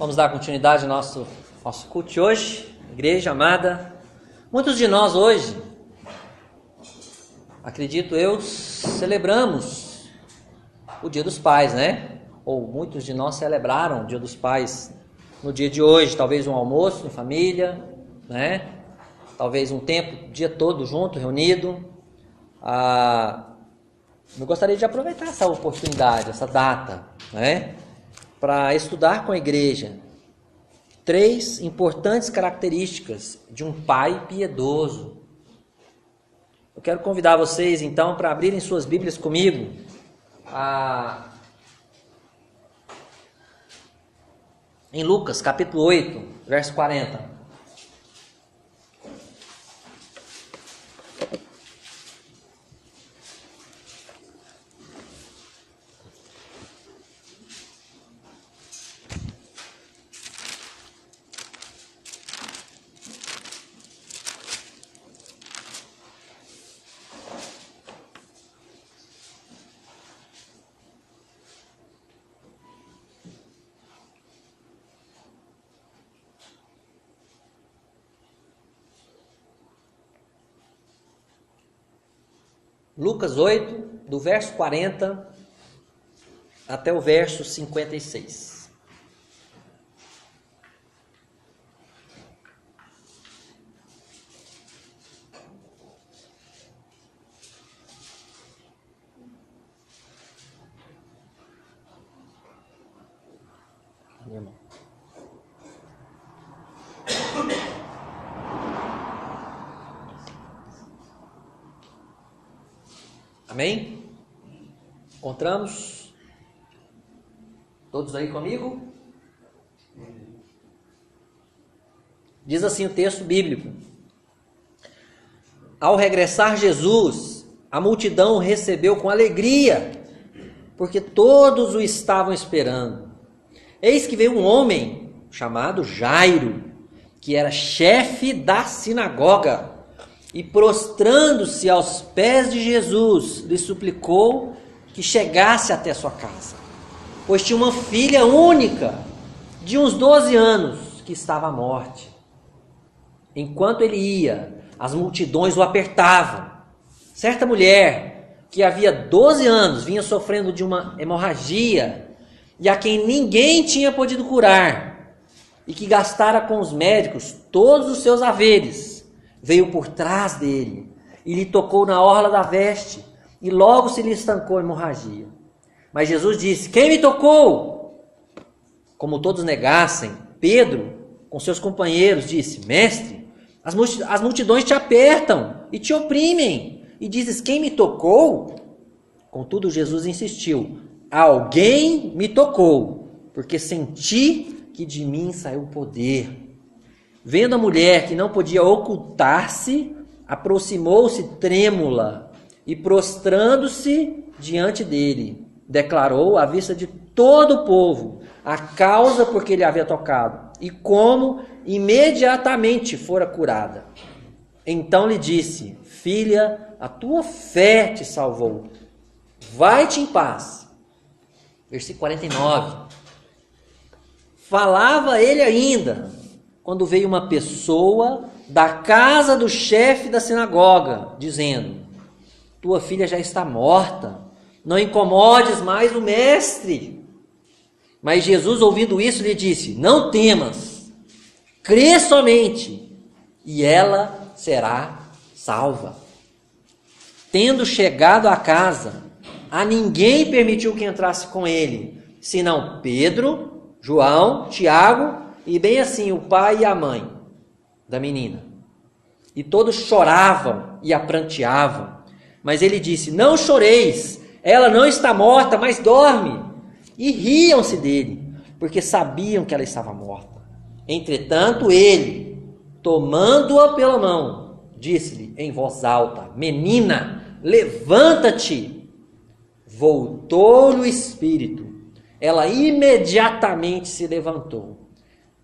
Vamos dar continuidade ao nosso culto de hoje, igreja amada. Muitos de nós hoje, acredito eu, celebramos o Dia dos Pais, né? Ou muitos de nós celebraram o Dia dos Pais no dia de hoje, talvez um almoço em família, né? Talvez um tempo, o dia todo junto, reunido. Eu gostaria de aproveitar essa oportunidade, essa data, né? Para estudar com a igreja 3 importantes características de um pai piedoso. Eu quero convidar vocês, então, para abrirem suas Bíblias comigo em Lucas, capítulo 8, verso 40. Lucas 8, do verso 40 até o verso 56. Amém? Encontramos? Todos aí comigo? Diz assim o texto bíblico: Ao regressar Jesus, a multidão o recebeu com alegria, porque todos o estavam esperando. Eis que veio um homem chamado Jairo, que era chefe da sinagoga, e prostrando-se aos pés de Jesus, lhe suplicou que chegasse até sua casa, pois tinha uma filha única, de uns 12 anos, que estava à morte. Enquanto ele ia, as multidões o apertavam. Certa mulher, que havia 12 anos, vinha sofrendo de uma hemorragia, e a quem ninguém tinha podido curar, e que gastara com os médicos todos os seus haveres, veio por trás dele e lhe tocou na orla da veste, e logo se lhe estancou a hemorragia. Mas Jesus disse: Quem me tocou? Como todos negassem, Pedro, com seus companheiros, disse: Mestre, as multidões te apertam e te oprimem, e dizes: Quem me tocou? Contudo, Jesus insistiu: Alguém me tocou, porque senti que de mim saiu poder. Vendo a mulher que não podia ocultar-se, aproximou-se trêmula e, prostrando-se diante dele, declarou à vista de todo o povo a causa por que ele havia tocado e como imediatamente fora curada. Então lhe disse: Filha, a tua fé te salvou. Vai-te em paz. Versículo 49. Falava ele ainda, quando veio uma pessoa da casa do chefe da sinagoga, dizendo: Tua filha já está morta, não incomodes mais o mestre. Mas Jesus, ouvindo isso, lhe disse: Não temas, crê somente, e ela será salva. Tendo chegado à casa, a ninguém permitiu que entrasse com ele, senão Pedro, João, Tiago, e bem assim o pai e a mãe da menina. E todos choravam e a pranteavam. Mas ele disse: Não choreis, ela não está morta, mas dorme. E riam-se dele, porque sabiam que ela estava morta. Entretanto ele, tomando-a pela mão, disse-lhe em voz alta: Menina, levanta-te. Voltou-lhe o espírito. Ela imediatamente se levantou.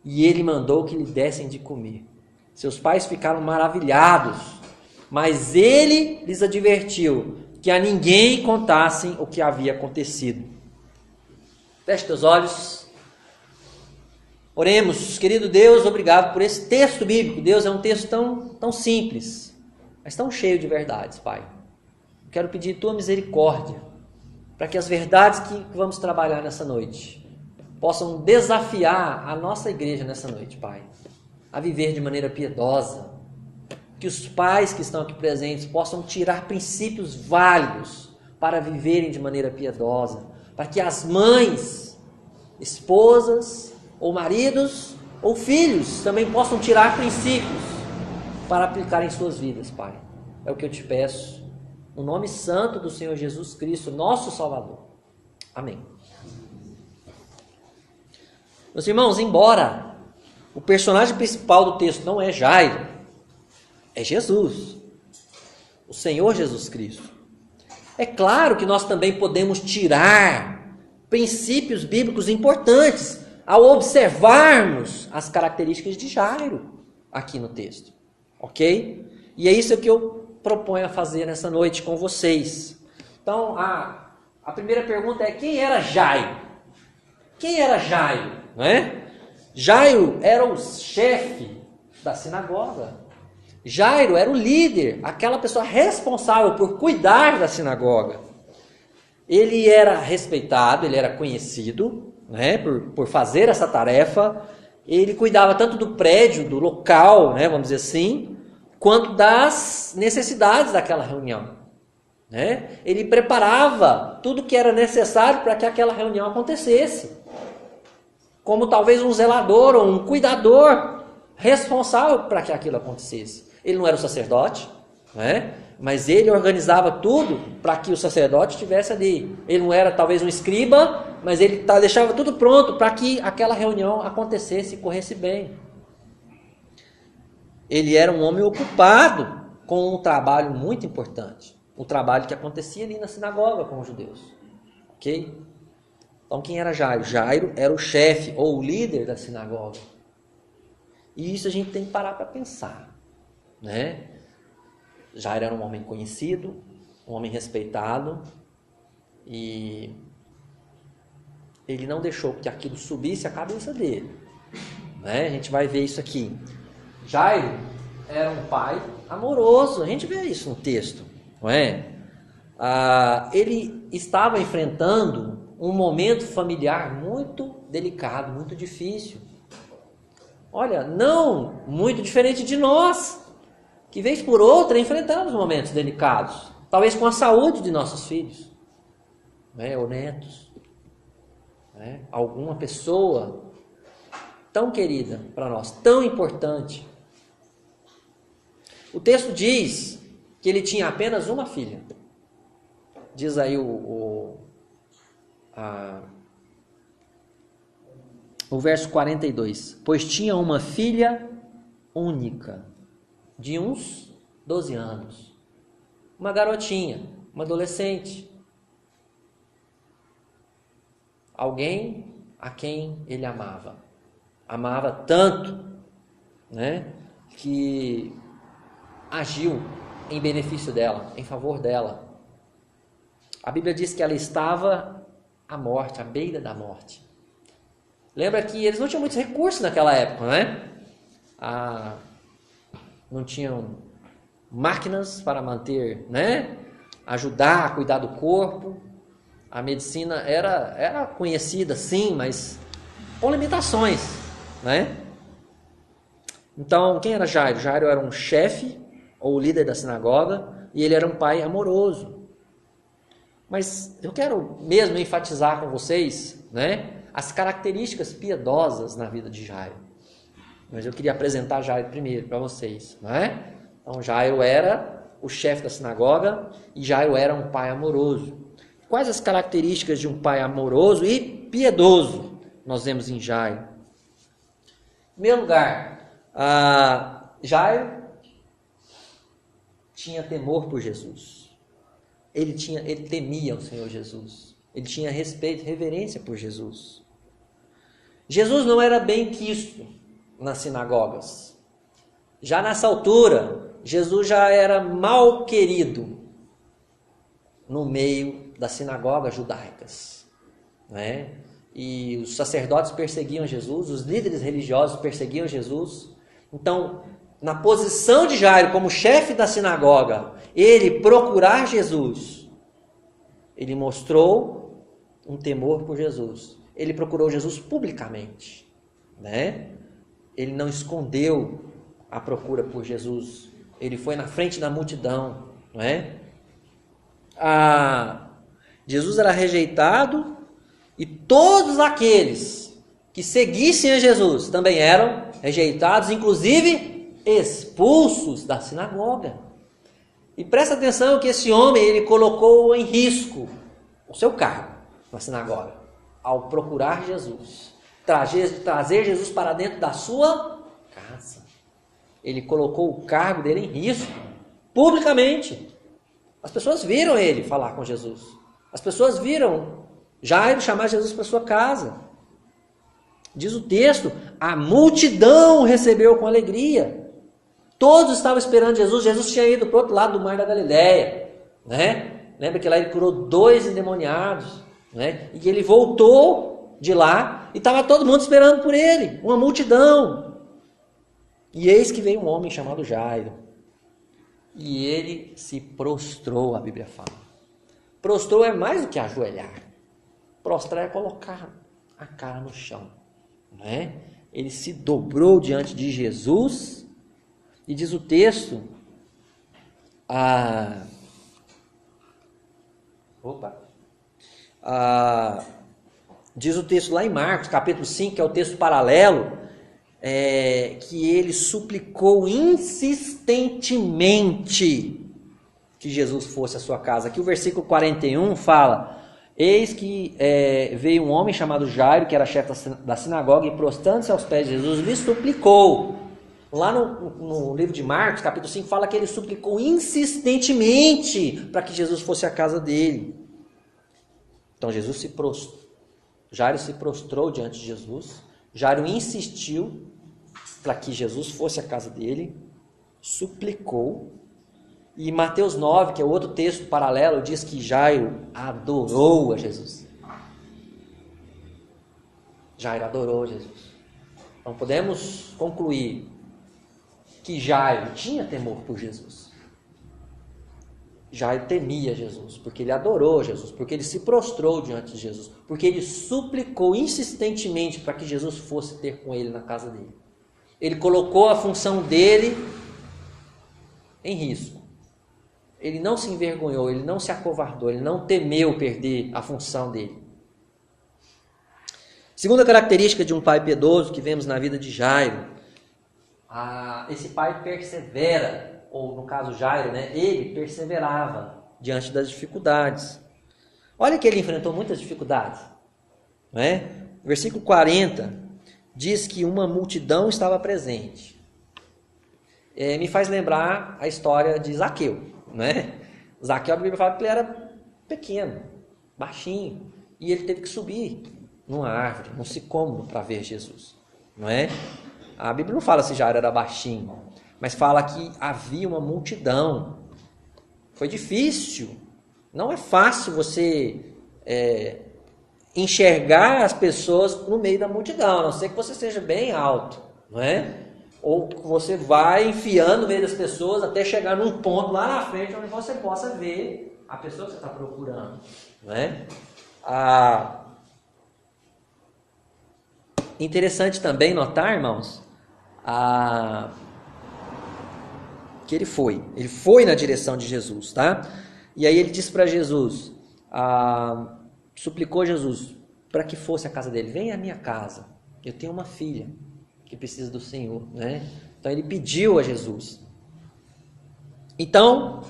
E ele mandou que lhe dessem de comer. Seus pais ficaram maravilhados, mas ele lhes advertiu que a ninguém contassem o que havia acontecido. Feche teus olhos. Oremos, querido Deus, obrigado por esse texto bíblico. Deus, é um texto tão simples, mas tão cheio de verdades, Pai. Quero pedir tua misericórdia, para que as verdades que vamos trabalhar nessa noite possam desafiar a nossa igreja nessa noite, Pai, a viver de maneira piedosa. Que os pais que estão aqui presentes possam tirar princípios válidos para viverem de maneira piedosa, para que as mães, esposas, ou maridos, ou filhos também possam tirar princípios para aplicar em suas vidas, Pai. É o que eu te peço, no nome santo do Senhor Jesus Cristo, nosso Salvador. Amém. Meus irmãos, embora o personagem principal do texto não é Jairo, é Jesus, o Senhor Jesus Cristo. É claro que nós também podemos tirar princípios bíblicos importantes ao observarmos as características de Jairo aqui no texto, ok? E é isso que eu proponho a fazer nessa noite com vocês. Então, a primeira pergunta é: quem era Jairo? Quem era Jairo? Não é? Jairo era o chefe da sinagoga. Jairo era o líder, aquela pessoa responsável por cuidar da sinagoga. Ele era respeitado, ele era conhecido, né, por fazer essa tarefa. Ele cuidava tanto do prédio, do local, né, vamos dizer assim, quanto das necessidades daquela reunião, né? Ele preparava tudo que era necessário para que aquela reunião acontecesse, como talvez um zelador ou um cuidador responsável para que aquilo acontecesse. Ele não era o sacerdote, né? Mas ele organizava tudo para que o sacerdote estivesse ali. Ele não era talvez um escriba, mas ele deixava tudo pronto para que aquela reunião acontecesse e corresse bem. Ele era um homem ocupado com um trabalho muito importante, o trabalho que acontecia ali na sinagoga com os judeus, ok? Então, quem era Jairo? Jairo era o chefe ou o líder da sinagoga. E isso a gente tem que parar para pensar, né? Jairo era um homem conhecido, um homem respeitado, e ele não deixou que aquilo subisse a cabeça dele, né? A gente vai ver isso aqui. Jairo era um pai amoroso, a gente vê isso no texto, não é? Ele estava enfrentando um momento familiar muito delicado, muito difícil. Olha, não muito diferente de nós, que vez por outra enfrentamos momentos delicados, talvez com a saúde de nossos filhos, né, ou netos, né, alguma pessoa tão querida para nós, tão importante. O texto diz que ele tinha apenas uma filha. Diz aí o verso 42. Pois tinha uma filha única, de uns 12 anos. Uma garotinha, uma adolescente. Alguém a quem ele amava. Amava tanto, né, que agiu em benefício dela, em favor dela. A Bíblia diz que ela estava à morte, à beira da morte. Lembra que eles não tinham muitos recursos naquela época, né? Não tinham máquinas para manter, né? Ajudar a cuidar do corpo. A medicina era conhecida, sim, mas com limitações, né? Então, quem era Jairo? Jairo era um chefe ou líder da sinagoga, e ele era um pai amoroso. Mas eu quero mesmo enfatizar com vocês, né, as características piedosas na vida de Jairo. Mas eu queria apresentar Jairo primeiro para vocês, não é? Então, Jairo era o chefe da sinagoga e Jairo era um pai amoroso. Quais as características de um pai amoroso e piedoso nós vemos em Jairo? Em primeiro lugar, Jairo tinha temor por Jesus. Ele temia o Senhor Jesus. Ele tinha respeito, reverência por Jesus. Jesus não era bem quisto nas sinagogas. Já nessa altura, Jesus já era mal querido no meio das sinagogas judaicas, né? e os sacerdotes perseguiam Jesus, os líderes religiosos perseguiam Jesus. Então, na posição de Jairo como chefe da sinagoga, ele procurar Jesus, ele mostrou um temor por Jesus. Ele procurou Jesus publicamente, né? Ele não escondeu a procura por Jesus. Ele foi na frente da multidão, não é? Jesus era rejeitado e todos aqueles que seguissem a Jesus também eram rejeitados, inclusive expulsos da sinagoga. E presta atenção que esse homem, ele colocou em risco o seu cargo na sinagoga, ao procurar Jesus, trazer Jesus para dentro da sua casa. Ele colocou o cargo dele em risco, publicamente. As pessoas viram ele falar com Jesus. As pessoas viram Jairo chamar Jesus para sua casa. Diz o texto, a multidão recebeu com alegria. Todos estavam esperando Jesus. Jesus tinha ido para o outro lado do mar da Galileia, né? Lembra que lá ele curou 2 endemoniados, né? E ele voltou de lá e estava todo mundo esperando por ele, uma multidão. E eis que veio um homem chamado Jairo. E ele se prostrou, a Bíblia fala. Prostrou é mais do que ajoelhar. Prostrar é colocar a cara no chão, né? Ele se dobrou diante de Jesus e diz o texto, diz o texto lá em Marcos, capítulo 5, que é o texto paralelo, que ele suplicou insistentemente que Jesus fosse à sua casa. Aqui o versículo 41 fala, eis que veio um homem chamado Jairo, que era chefe da sinagoga, e prostrando-se aos pés de Jesus, lhe suplicou. Lá no livro de Marcos, capítulo 5, fala que ele suplicou insistentemente para que Jesus fosse à casa dele. Então Jairo se prostrou diante de Jesus. Jairo insistiu para que Jesus fosse à casa dele, suplicou. E Mateus 9, que é outro texto paralelo, diz que Jairo adorou a Jesus. Jairo adorou Jesus. Então podemos concluir que Jairo tinha temor por Jesus. Jairo temia Jesus, porque ele adorou Jesus, porque ele se prostrou diante de Jesus, porque ele suplicou insistentemente para que Jesus fosse ter com ele na casa dele. Ele colocou a função dele em risco. Ele não se envergonhou, ele não se acovardou, ele não temeu perder a função dele. Segunda característica de um pai piedoso que vemos na vida de Jairo, esse pai persevera, ou no caso Jairo, né, ele perseverava diante das dificuldades. Olha que ele enfrentou muitas dificuldades, não é? Versículo 40 diz que uma multidão estava presente. Me faz lembrar a história de Zaqueu, né? Zaqueu, a Bíblia fala que ele era pequeno, baixinho, e ele teve que subir numa árvore, num sicômoro, para ver Jesus, não é? A Bíblia não fala se Jairo era baixinho, mas fala que havia uma multidão. Foi difícil. Não é fácil você enxergar as pessoas no meio da multidão, a não ser que você seja bem alto, não é? Ou que você vai enfiando no meio das pessoas até chegar num ponto lá na frente onde você possa ver a pessoa que você está procurando, não é? Interessante também notar, irmãos, que ele foi na direção de Jesus, tá? E aí ele disse para Jesus, suplicou Jesus para que fosse à casa dele, venha à minha casa, eu tenho uma filha que precisa do Senhor, né? Então ele pediu a Jesus. Então,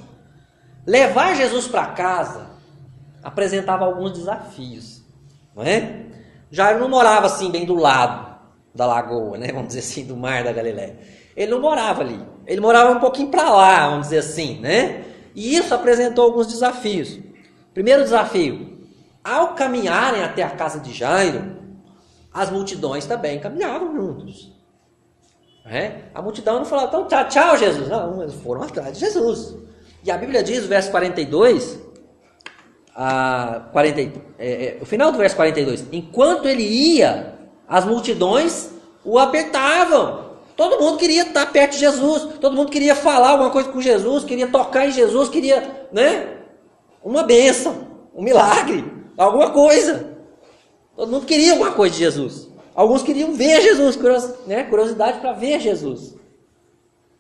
levar Jesus para casa apresentava alguns desafios, não é? Jairo não morava assim bem do lado da lagoa, né? Vamos dizer assim, do mar da Galileia. Ele não morava ali, ele morava um pouquinho para lá, vamos dizer assim, né? E isso apresentou alguns desafios. Primeiro desafio, ao caminharem até a casa de Jairo, as multidões também caminhavam juntos. A multidão não falava, então tchau, tchau, Jesus. Não, eles foram atrás de Jesus. E a Bíblia diz, o verso 42, o final do verso 42. Enquanto ele ia, as multidões o apertavam. Todo mundo queria estar perto de Jesus. Todo mundo queria falar alguma coisa com Jesus. Queria tocar em Jesus. Queria, uma bênção, um milagre, alguma coisa. Todo mundo queria alguma coisa de Jesus. Alguns queriam ver Jesus, curiosidade para ver Jesus.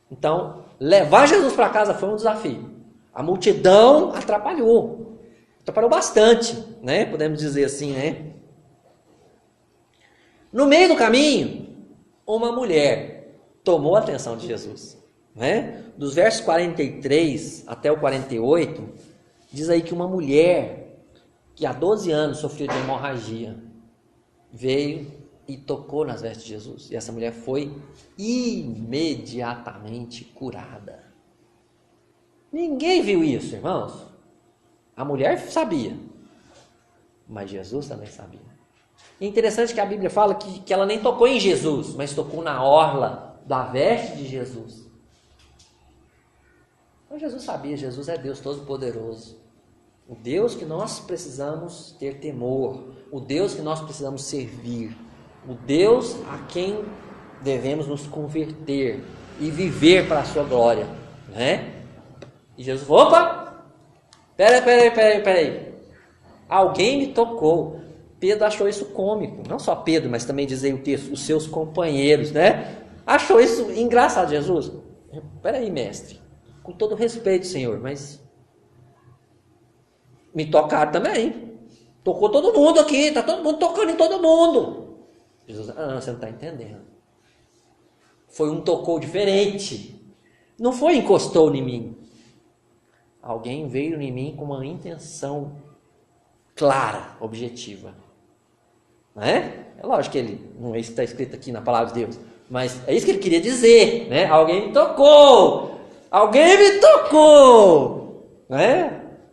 Então, levar Jesus para casa foi um desafio. A multidão atrapalhou bastante, podemos dizer assim, No meio do caminho, uma mulher tomou a atenção de Jesus, Dos versos 43 até o 48, diz aí que uma mulher que há 12 anos sofria de hemorragia veio e tocou nas vestes de Jesus. E essa mulher foi imediatamente curada. Ninguém viu isso, irmãos. A mulher sabia, mas Jesus também sabia. E é interessante que a Bíblia fala que ela nem tocou em Jesus, mas tocou na orla da veste de Jesus. Então Jesus sabia, Jesus é Deus Todo-Poderoso. O Deus que nós precisamos ter temor, o Deus que nós precisamos servir, o Deus a quem devemos nos converter e viver para a sua glória, E Jesus falou, opa, peraí, alguém me tocou. Pedro achou isso cômico, não só Pedro, mas também diz aí o texto, os seus companheiros, Achou isso engraçado. Jesus, peraí, mestre, com todo respeito, Senhor, mas me tocaram também. Tocou todo mundo aqui, está todo mundo tocando em todo mundo. Jesus, você não está entendendo. Foi um tocou diferente. Não foi encostou em mim. Alguém veio em mim com uma intenção clara, objetiva. É lógico que ele, não é isso que está escrito aqui na palavra de Deus, mas é isso que ele queria dizer, Alguém me tocou.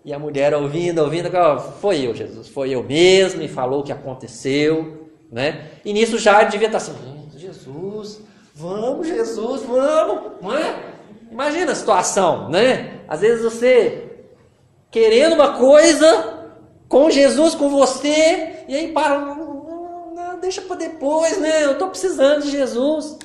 E a mulher ouvindo, foi eu, Jesus, foi eu mesmo, e falou o que aconteceu, E nisso já devia estar assim, Jesus, vamos, Imagina a situação, Às vezes você querendo uma coisa, com Jesus com você, e aí para, não, deixa para depois, eu estou precisando de Jesus.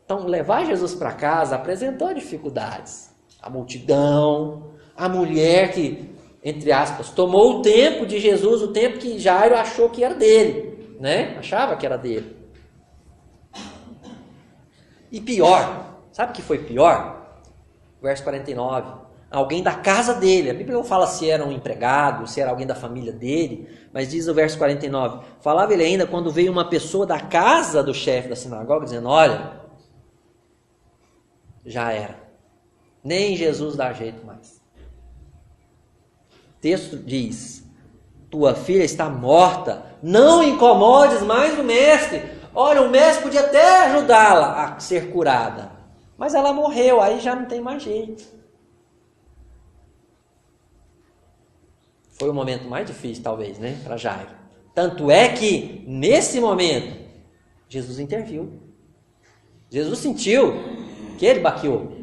Então, levar Jesus para casa apresentou dificuldades. A multidão, a mulher que, entre aspas, tomou o tempo de Jesus, o tempo que Jairo achou que era dele, Achava que era dele. E pior, sabe o que foi pior? Verso 49. Alguém da casa dele, a Bíblia não fala se era um empregado, se era alguém da família dele, mas diz o verso 49, falava ele ainda quando veio uma pessoa da casa do chefe da sinagoga, dizendo, olha, já era, nem Jesus dá jeito mais. O texto diz, tua filha está morta, não incomodes mais o mestre. Olha, o mestre podia até ajudá-la a ser curada, mas ela morreu, aí já não tem mais jeito. Foi o momento mais difícil, talvez, para Jairo. Tanto é que, nesse momento, Jesus interviu. Jesus sentiu que ele baqueou.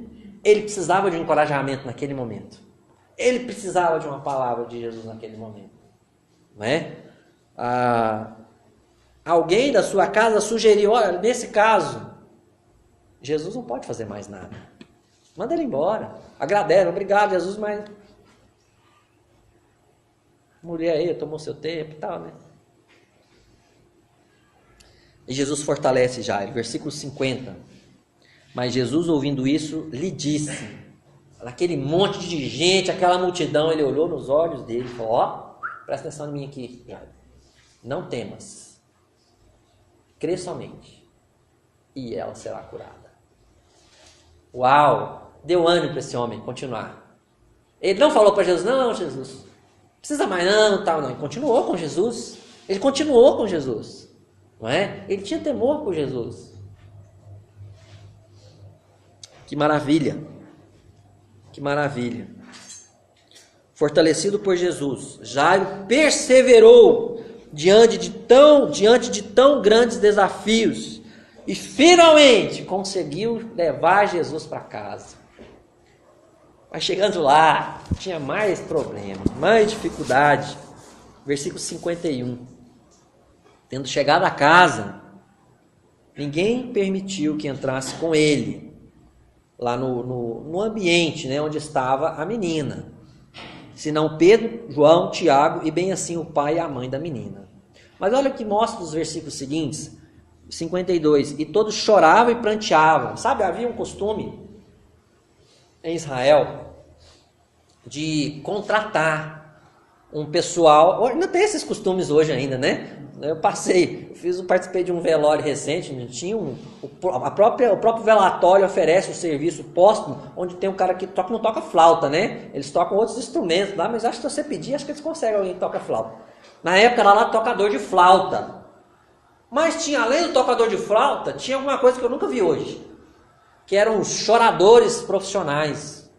Ele precisava de um encorajamento naquele momento. Ele precisava de uma palavra de Jesus naquele momento. Alguém da sua casa sugeriu, olha, nesse caso, Jesus não pode fazer mais nada. Manda ele embora. Agradece, obrigado, Jesus, mas... mulher aí, tomou seu tempo e tal, E Jesus fortalece Jairo, versículo 50. Mas Jesus, ouvindo isso, lhe disse, aquele monte de gente, aquela multidão, ele olhou nos olhos dele e falou, presta atenção em mim aqui, Jairo. Não temas. Crê somente. E ela será curada. Uau! Deu ânimo para esse homem continuar. Ele não falou para Jesus, não, Jesus, precisa mais não, tal, não. Ele continuou com Jesus. Não é? Ele tinha temor por Jesus. Que maravilha. Que maravilha. Fortalecido por Jesus, Jairo perseverou diante de tão grandes desafios e finalmente conseguiu levar Jesus para casa. Mas chegando lá, tinha mais problema, mais dificuldade. Versículo 51. Tendo chegado a casa, ninguém permitiu que entrasse com ele, lá no ambiente, né, onde estava a menina, senão Pedro, João, Tiago e bem assim o pai e a mãe da menina. Mas olha o que mostra os versículos seguintes, 52. E todos choravam e pranteavam. Sabe, havia um costume em Israel de contratar um pessoal, ainda tem esses costumes hoje ainda, né? Eu participei de um velório recente, tinha o próprio velatório oferece o serviço póstumo, onde tem um cara que não toca flauta, né? Eles tocam outros instrumentos lá, mas acho que se você pedir, acho que eles conseguem alguém que toca flauta. Na época era lá tocador de flauta. Mas tinha, além do tocador de flauta, tinha alguma coisa que eu nunca vi hoje, que eram os choradores profissionais.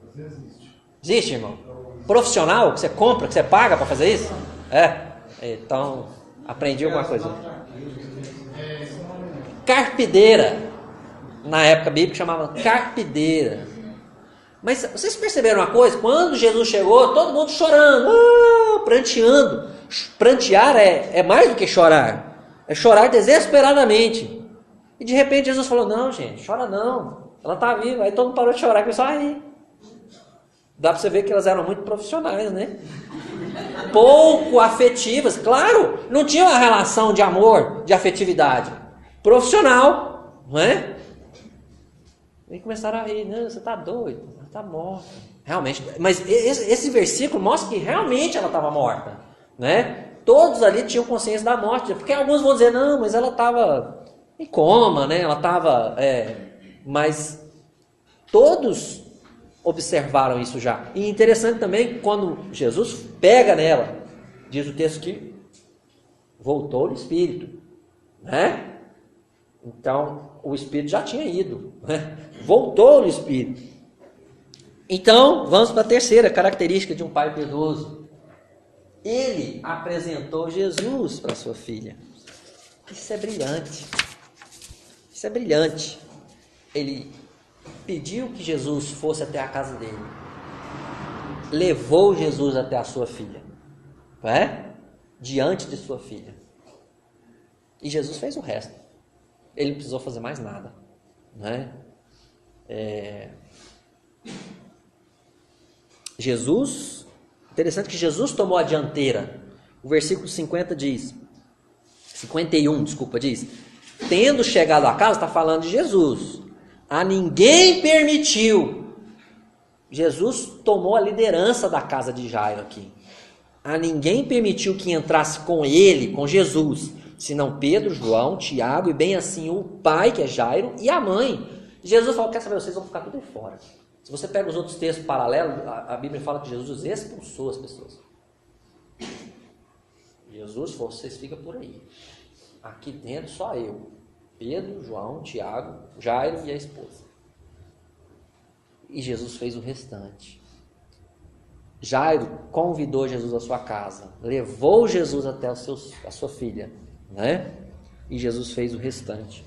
Existe, irmão? Profissional, que você compra, que você paga para fazer isso? Então, aprendi alguma coisa. Carpideira. Na época bíblica chamava carpideira. Mas vocês perceberam uma coisa? Quando Jesus chegou, todo mundo chorando, pranteando. Prantear é mais do que chorar. É chorar desesperadamente. E de repente Jesus falou, não gente, chora não. Ela está viva. Aí todo mundo parou de chorar e começou a rir. Dá para você ver que elas eram muito profissionais, né? Pouco afetivas. Claro, não tinha uma relação de amor, de afetividade. Profissional, não é? E começaram a rir. Não, você está doido, ela está morta. Realmente, mas esse versículo mostra que realmente ela estava morta, né? Todos ali tinham consciência da morte. Porque alguns vão dizer, não, mas ela estava em coma, né? Ela estava... mas todos observaram isso já. E interessante também, quando Jesus pega nela, diz o texto que voltou o espírito, né? Então, o espírito já tinha ido, né? Voltou o espírito. Então, vamos para a terceira característica de um pai piedoso. Ele apresentou Jesus para sua filha. Isso é brilhante. Isso é brilhante. Ele pediu que Jesus fosse até a casa dele. Levou Jesus até a sua filha. Não é? Diante de sua filha. E Jesus fez o resto. Ele não precisou fazer mais nada. Não é? Jesus, interessante que Jesus tomou a dianteira. O versículo 51 diz, tendo chegado a casa, está falando de Jesus, a ninguém permitiu. Jesus tomou a liderança da casa de Jairo aqui. A ninguém permitiu que entrasse com ele, com Jesus, senão Pedro, João, Tiago e bem assim o pai, que é Jairo, e a mãe. Jesus falou, quer saber, vocês vão ficar tudo aí fora. Se você pega os outros textos paralelos, a Bíblia fala que Jesus expulsou as pessoas. Jesus falou, vocês ficam por aí. Aqui dentro só eu, Pedro, João, Tiago, Jairo e a esposa. E Jesus fez o restante. Jairo convidou Jesus à sua casa, levou Jesus até a sua filha, né? E Jesus fez o restante.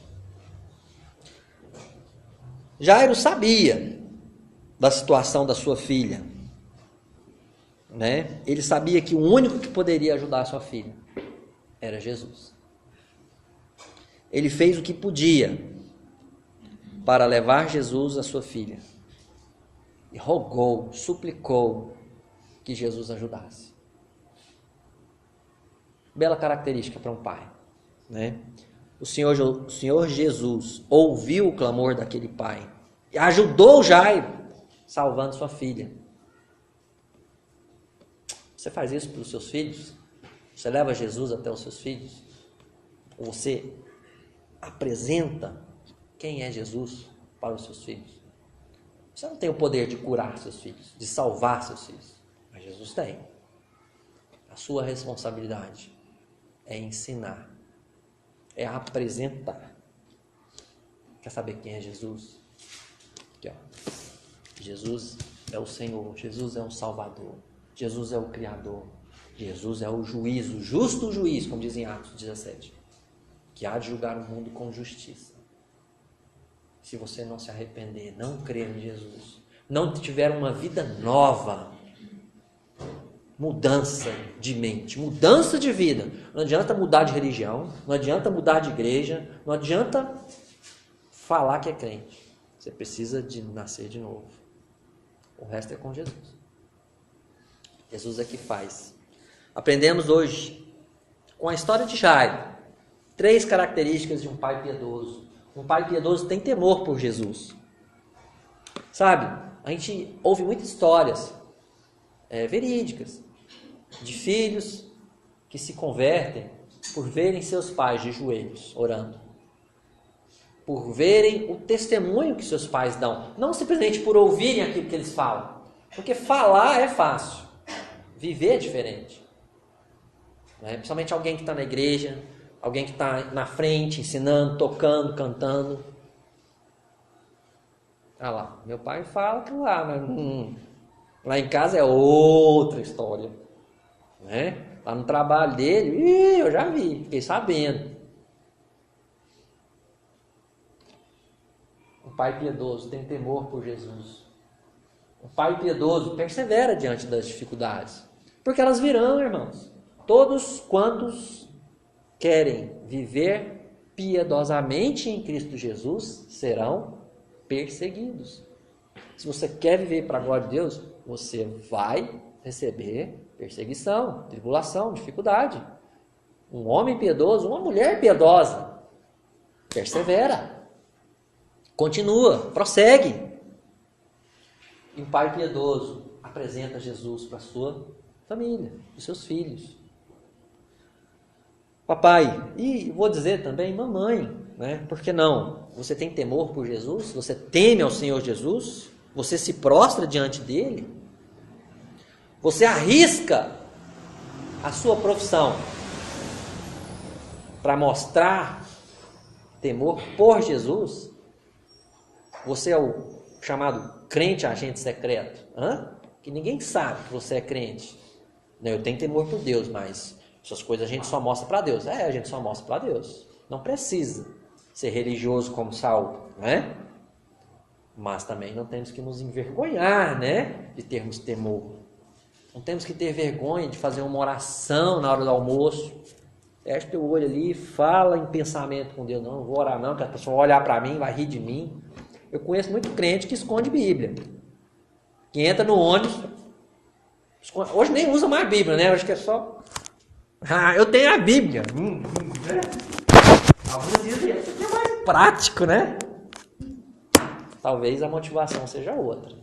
Jairo sabia da situação da sua filha, né? Ele sabia que o único que poderia ajudar a sua filha era Jesus. Ele fez o que podia para levar Jesus à sua filha e rogou, suplicou que Jesus ajudasse. Bela característica para um pai, né? O Senhor Jesus ouviu o clamor daquele pai e ajudou Jairo, salvando sua filha. Você faz isso para os seus filhos? Você leva Jesus até os seus filhos? Ou você apresenta quem é Jesus para os seus filhos? Você não tem o poder de curar seus filhos, de salvar seus filhos, mas Jesus tem. A sua responsabilidade é ensinar, é apresentar. Quer saber quem é Jesus? Aqui, ó. Jesus é o Senhor, Jesus é o Salvador, Jesus é o Criador, Jesus é o juiz, o justo juiz, como dizem Atos 17, que há de julgar o mundo com justiça. Se você não se arrepender, não crer em Jesus, não tiveram uma vida nova, mudança de mente, mudança de vida. Não adianta mudar de religião, não adianta mudar de igreja, não adianta falar que é crente. Você precisa de nascer de novo. O resto é com Jesus. Jesus é que faz. Aprendemos hoje com a história de Jairo 3 características de um pai piedoso. Um pai piedoso tem temor por Jesus. Sabe, a gente ouve muitas histórias verídicas de filhos que se convertem por verem seus pais de joelhos orando, por verem o testemunho que seus pais dão, não simplesmente por ouvirem aquilo que eles falam, porque falar é fácil, viver é diferente, né? Principalmente alguém que está na igreja, alguém que está na frente ensinando, tocando, cantando. Ah lá, meu pai fala que lá, mas lá em casa é outra história, né? Lá no trabalho dele, eu já vi, fiquei sabendo. Um pai piedoso tem temor por Jesus. Um pai piedoso persevera diante das dificuldades, porque elas virão, irmãos. Todos quantos querem viver piedosamente em Cristo Jesus serão perseguidos. Se você quer viver para a glória de Deus, você vai receber perseguição, tribulação, dificuldade. Um homem piedoso, uma mulher piedosa, persevera, continua, prossegue. E um pai piedoso apresenta Jesus para a sua família, para os seus filhos. Papai, e vou dizer também mamãe, né? Por que não? Você tem temor por Jesus? Você teme ao Senhor Jesus? Você se prostra diante dele? Você arrisca a sua profissão para mostrar temor por Jesus? Você é o chamado crente agente secreto, que ninguém sabe que você é crente. Eu tenho temor por Deus, mas essas coisas a gente só mostra para Deus. A gente só mostra para Deus. Não precisa ser religioso como Saul, né? Mas também não temos que nos envergonhar, né? De termos temor. Não temos que ter vergonha de fazer uma oração na hora do almoço. Fecha teu olho ali, fala em pensamento com Deus. Não vou orar não, que a pessoa vai olhar para mim, vai rir de mim. Eu conheço muito crente que esconde Bíblia. Que entra no ônibus. Hoje nem usa mais Bíblia, né? Hoje que é só... eu tenho a Bíblia. Alguns dizem que é mais prático, né? Talvez a motivação seja outra,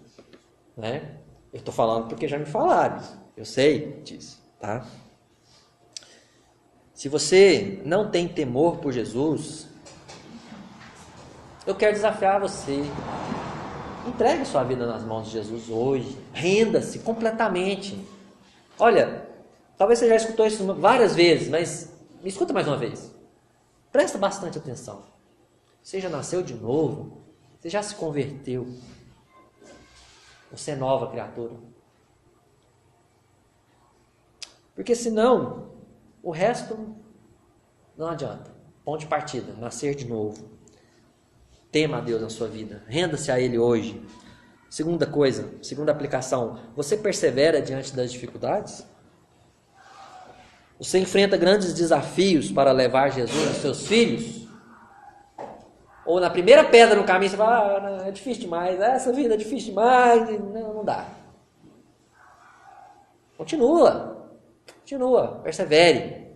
né? Eu estou falando porque já me falaram. Eu sei disso, tá? Se você não tem temor por Jesus, eu quero desafiar você. Entregue sua vida nas mãos de Jesus hoje. Renda-se completamente. Olha, talvez você já escutou isso várias vezes, mas me escuta mais uma vez. Presta bastante atenção. Você já nasceu de novo. Você já se converteu. Você é nova criatura. Porque senão, o resto não adianta. Ponto de partida, nascer de novo. Tema a Deus na sua vida. Renda-se a Ele hoje. Segunda coisa, segunda aplicação. Você persevera diante das dificuldades? Você enfrenta grandes desafios para levar Jesus aos seus filhos? Ou na primeira pedra no caminho você fala, é difícil demais, essa vida é difícil demais, não dá. Continua, persevere.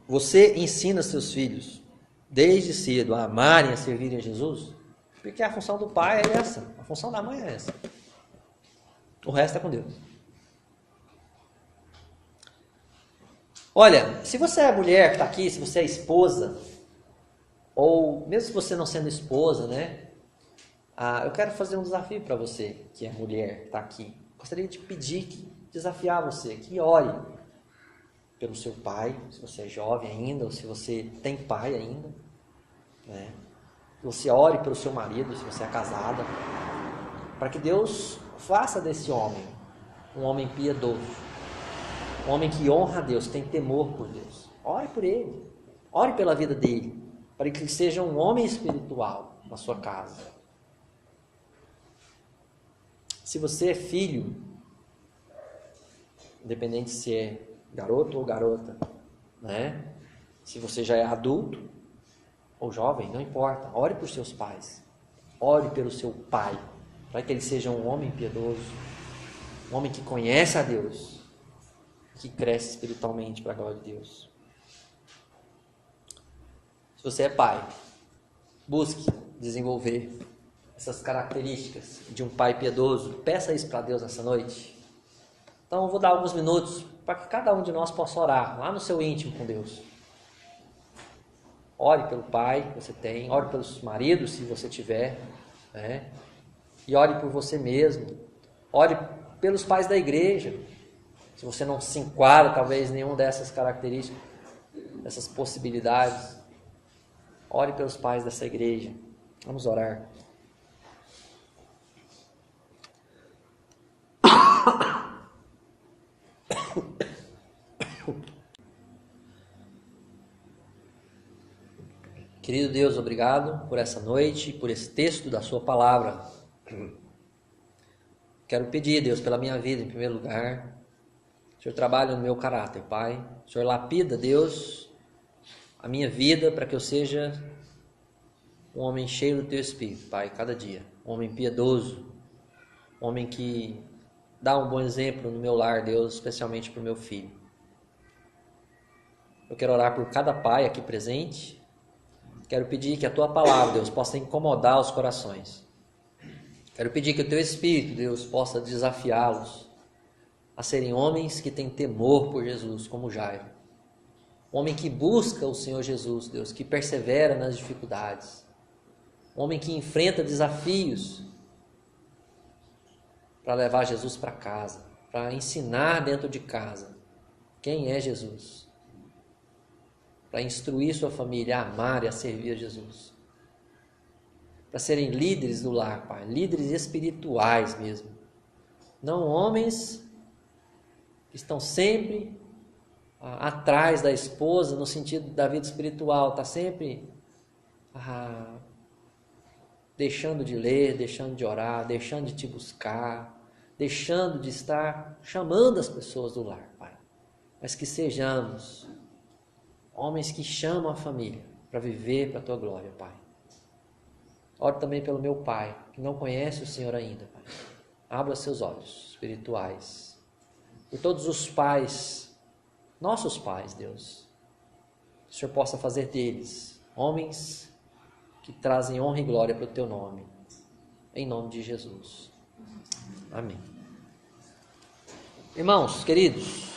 Você ensina seus filhos, desde cedo, a amarem, a servirem a Jesus? Porque a função do pai é essa, a função da mãe é essa. O resto é com Deus. Olha, se você é mulher que está aqui, se você é esposa, ou mesmo se você não sendo esposa, né? Eu quero fazer um desafio para você, que é mulher, que está aqui. Gostaria de pedir, desafiar você, que ore pelo seu pai, se você é jovem ainda, ou se você tem pai ainda, né? Que você ore pelo seu marido, se você é casada, para que Deus faça desse homem um homem piedoso. Um homem que honra a Deus, que tem temor por Deus. Ore por ele. Ore pela vida dele. Para que ele seja um homem espiritual. na sua casa. Se você é filho, independente se é garoto ou garota, né? Se você já é adulto ou jovem, não importa. Ore por seus pais. Ore pelo seu pai, para que ele seja um homem piedoso, um homem que conhece a Deus, que cresce espiritualmente para a glória de Deus. Se você é pai, busque desenvolver essas características de um pai piedoso. Peça isso para Deus nessa noite. Então eu vou dar alguns minutos para que cada um de nós possa orar lá no seu íntimo com Deus. Ore pelo pai que você tem, ore pelos maridos se você tiver, né? E ore por você mesmo. Ore pelos pais da igreja. Se você não se enquadra talvez em nenhuma dessas características, dessas possibilidades, ore pelos pais dessa igreja. Vamos orar. Querido Deus, obrigado por essa noite, por esse texto da sua palavra. Quero pedir, Deus, pela minha vida em primeiro lugar. O Senhor trabalha no meu caráter, Pai. O Senhor lapida, Deus, a minha vida para que eu seja um homem cheio do Teu Espírito, Pai, cada dia. Um homem piedoso, um homem que dá um bom exemplo no meu lar, Deus, especialmente para o meu filho. Eu quero orar por cada pai aqui presente. Quero pedir que a Tua palavra, Deus, possa incomodar os corações. Quero pedir que o Teu Espírito, Deus, possa desafiá-los a serem homens que têm temor por Jesus, como Jairo. Um homem que busca o Senhor Jesus, Deus, que persevera nas dificuldades. Um homem que enfrenta desafios para levar Jesus para casa, para ensinar dentro de casa quem é Jesus. Para instruir sua família a amar e a servir a Jesus. Para serem líderes do lar, Pai, líderes espirituais mesmo. Não homens que estão sempre atrás da esposa, no sentido da vida espiritual, está sempre deixando de ler, deixando de orar, deixando de te buscar, deixando de estar chamando as pessoas do lar, Pai. Mas que sejamos homens que chamam a família para viver para a Tua glória, Pai. Oro também pelo meu pai, que não conhece o Senhor ainda, Pai. Abra seus olhos espirituais. Por todos os pais, nossos pais, Deus, que o Senhor possa fazer deles homens que trazem honra e glória para o Teu nome. Em nome de Jesus. Amém. Irmãos, queridos,